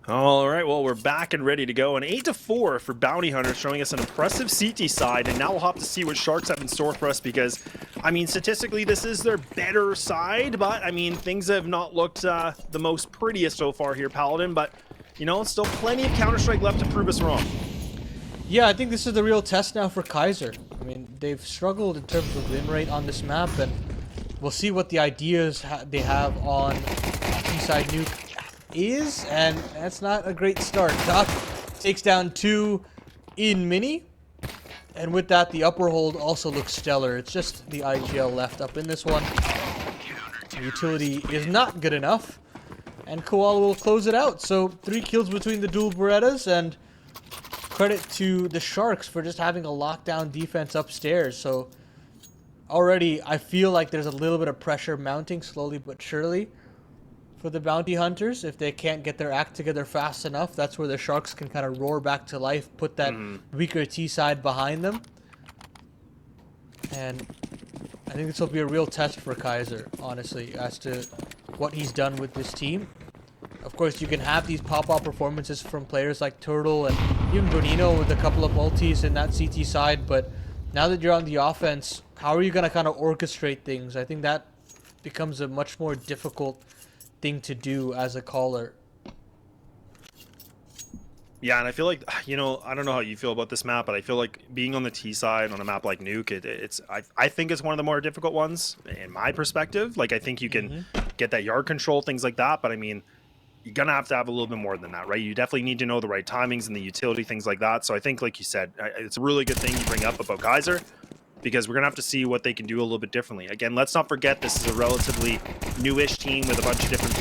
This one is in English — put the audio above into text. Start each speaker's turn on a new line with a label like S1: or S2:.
S1: All right, well, we're back and ready to go. An 8-4 for Bounty Hunters, showing us an impressive CT side. And now we'll have to see what Sharks have in store for us because, I mean, statistically, this is their better side. But, I mean, things have not looked the most prettiest so far here, Paladin. But, you know, still plenty of Counter-Strike left to prove us wrong.
S2: Yeah, I think this is the real test now for Kaiser. I mean, they've struggled in terms of win rate on this map, and we'll see what the ideas they have on T-side nuke is, and that's not a great start. Doc takes down 2 in mini, and with that, the upper hold also looks stellar. It's just the IGL left up in this one. The utility is not good enough, and Koala will close it out. So 3 kills between the dual Berettas, and credit to the Sharks for just having a lockdown defense upstairs. So already I feel like there's a little bit of pressure mounting slowly but surely for the Bounty Hunters. If they can't get their act together fast enough, that's where the Sharks can kind of roar back to life, put that weaker T side behind them. And I think this will be a real test for Kaiser, honestly, as to what he's done with this team. Of course, you can have these pop-up performances from players like Turtle and even Bonino with a couple of multis in that CT side, but now that you're on the offense, how are you going to kind of orchestrate things? I think that becomes a much more difficult thing to do as a caller.
S1: Yeah, and I feel like, you know, I don't know how you feel about this map, but I feel like being on the T side on a map like Nuke, I think it's one of the more difficult ones in my perspective. Like, I think you can get that yard control, things like that, but I mean, you're going to have a little bit more than that, right? You definitely need to know the right timings and the utility, things like that. So I think, like you said, it's a really good thing you bring up about Kaiser, because we're going to have to see what they can do a little bit differently. Again, let's not forget this is a relatively newish team with a bunch of different